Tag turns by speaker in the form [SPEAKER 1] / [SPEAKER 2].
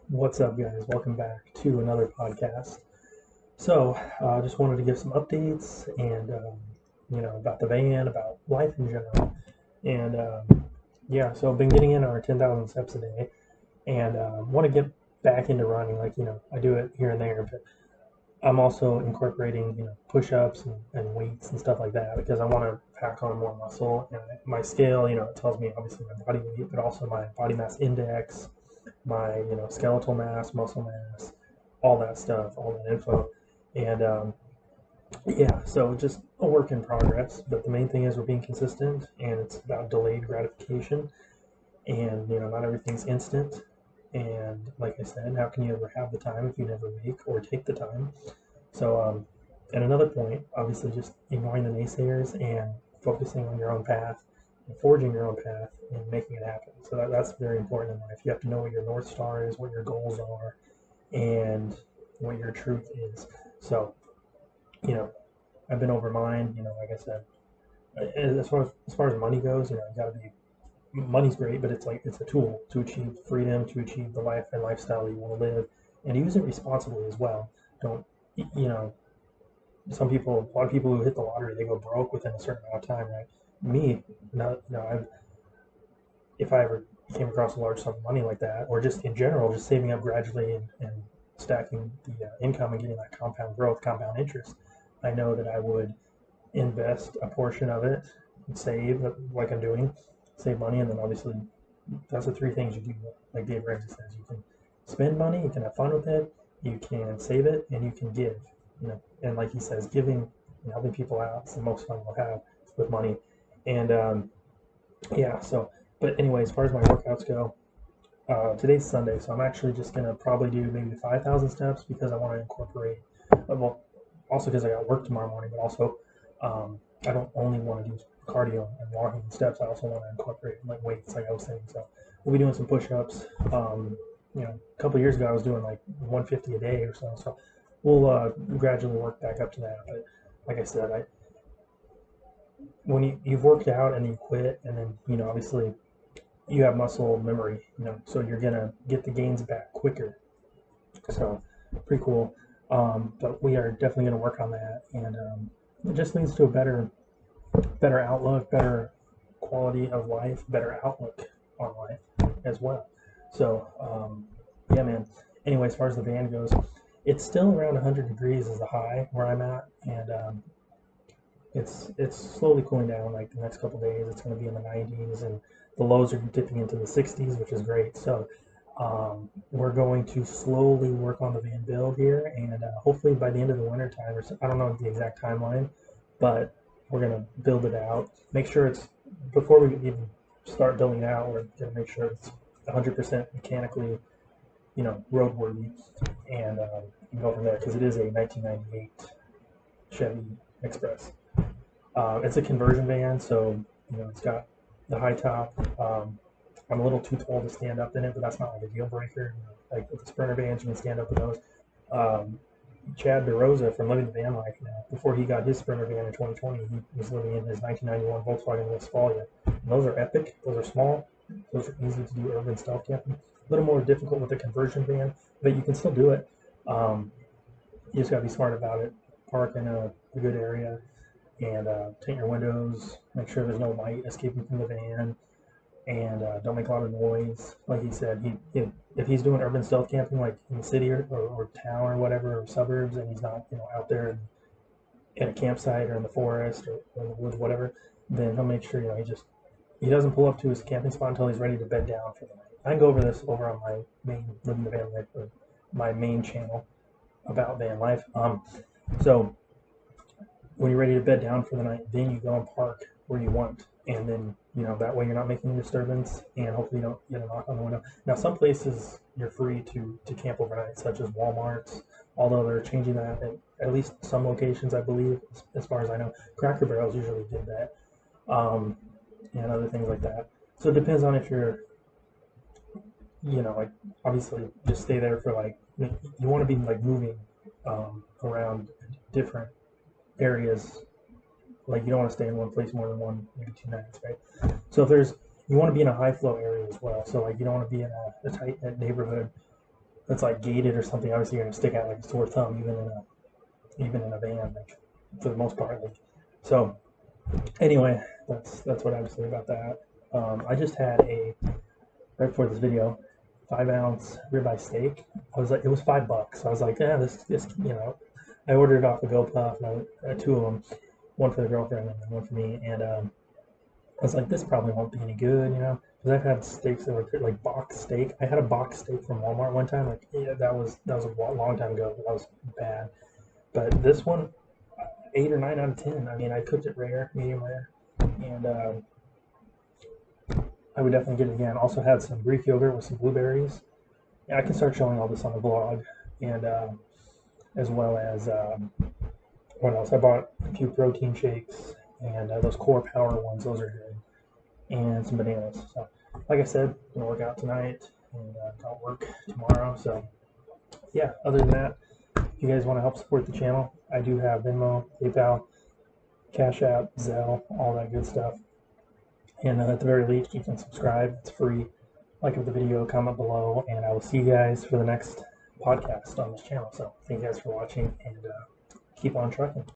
[SPEAKER 1] What's up, guys? Welcome back to another podcast. So, I just wanted to give some updates and, about the van, about life in general. And, yeah, so I've been getting in our 10,000 steps a day and want to get back into running. I do it here and there, but I'm also incorporating, push-ups and weights and stuff like that because I want to pack on more muscle. And my scale, it tells me obviously my body weight, but also my body mass index, my skeletal mass, muscle mass, all that stuff, all that info, and yeah, so just a work in progress. But the main thing is we're being consistent, and it's about delayed gratification, and not everything's instant. And like I said, how can you ever have the time if you never make or take the time? So, and another point, obviously, just ignoring the naysayers and focusing on your own path and forging your own path and making it happen. So that's very important in life. You have to know what your North Star is, what your goals are, and what your truth is. So, you know, I've been over mine, like I said, as far as money goes, you got to be, money's great, but it's a tool to achieve freedom, to achieve the life and lifestyle you want to live, and use it responsibly as well. Don't, you know, a lot of people who hit the lottery, they go broke within a certain amount of time, right? Me, no, no, if I ever came across a large sum of money like that, or just in general, just saving up gradually and stacking the income and getting that compound growth, compound interest, I know that I would invest a portion of it and save, like I'm doing, save money, and then obviously that's the three things you do. Like Dave Ramsey says, you can spend money, you can have fun with it, you can save it, and you can give. And like he says, giving and helping people out is the most fun you'll have with money. And yeah, so but anyway, as far as my workouts go, today's Sunday, so I'm actually just gonna probably do maybe 5,000 steps because I want to incorporate. Well, also because I got work tomorrow morning, but also I don't only want to do cardio and walking and steps. I also want to incorporate like weights, like I was saying. So we'll be doing some push-ups. A couple of years ago I was doing like 150 a day or so. So we'll gradually work back up to that. But like I said, when you've worked out and you quit, and then obviously you have muscle memory, so you're gonna get the gains back quicker. So pretty cool. But we are definitely gonna work on that, and it just leads to a better outlook, better quality of life, better outlook on life as well. So yeah, man. Anyway, as far as the van goes, it's still around 100 degrees is the high where I'm at, and it's slowly cooling down. Like the next couple days, it's going to be in the 90s, and the lows are dipping into the 60s, which is great. So we're going to slowly work on the van build here, and hopefully by the end of the winter time, or so, I don't know the exact timeline, but we're going to build it out. Make sure it's before we even start building it out. We're going to make sure it's 100% mechanically, roadworthy, and go from there because it is a 1998 Chevy Express. It's a conversion van, so it's got the high top. I'm a little too tall to stand up in it, but that's not like a deal breaker. Like with the Sprinter vans, you can stand up in those. Um, Chad DeRosa from Living the Van Life now, before he got his Sprinter van in 2020, he was living in his 1991 Volkswagen Westfalia. And those are epic. Those are small. Those are easy to do urban stealth camping. A little more difficult with the conversion van, but you can still do it. Um, you just got to be smart about it. Park in a good area, and tint your windows. Make sure there's no light escaping from the van, and don't make a lot of noise. Like he said, if he's doing urban stealth camping, like in the city or town or whatever, or suburbs, and he's not out there in a campsite or in the forest or in the woods, whatever, then he'll make sure he doesn't pull up to his camping spot until he's ready to bed down for the night. I can go over this over on my main Living the Van Life, or my main channel about van life. So when you're ready to bed down for the night, then you go and park where you want, and then that way you're not making a disturbance, and hopefully you don't get a knock on the window. Now, some places you're free to camp overnight, such as Walmart's, although they're changing that at least some locations, I believe, as far as I know. Cracker Barrels usually did that, and other things like that. So it depends on if you're, like obviously just stay there for like you want to be like moving around different areas. Like you don't want to stay in one place more than one, maybe 2 nights, right? So if you want to be in a high flow area as well. So like you don't want to be in a tight knit neighborhood that's like gated or something, obviously you're gonna stick out like a sore thumb, even in a van, like for the most part. Like, so anyway, that's what I have to say about that. I just had right before this video, 5-ounce ribeye steak. I was like, it was $5. So I was like, yeah, this I ordered it off the GoPuff, and two of them, one for the girlfriend and then one for me, and I was like, this probably won't be any good, because I've had steaks that were like box steak. I had a box steak from Walmart one time. Like, yeah, that was a long time ago. That was bad. But this one, 8 or 9 out of 10. I mean, I cooked it rare, medium rare, and I would definitely get it again. Also had some Greek yogurt with some blueberries. Yeah, I can start showing all this on the vlog, and as well as what else? I bought a few protein shakes and those core power ones. Those are good, and some bananas. So, like I said, I'm gonna work out tonight and don't work tomorrow. So, yeah. Other than that, if you guys want to help support the channel, I do have Venmo, PayPal, Cash App, Zelle, all that good stuff. And at the very least, you can subscribe. It's free. Like the video, comment below, and I will see you guys for the next podcast on this channel. So thank you guys for watching, and keep on trucking.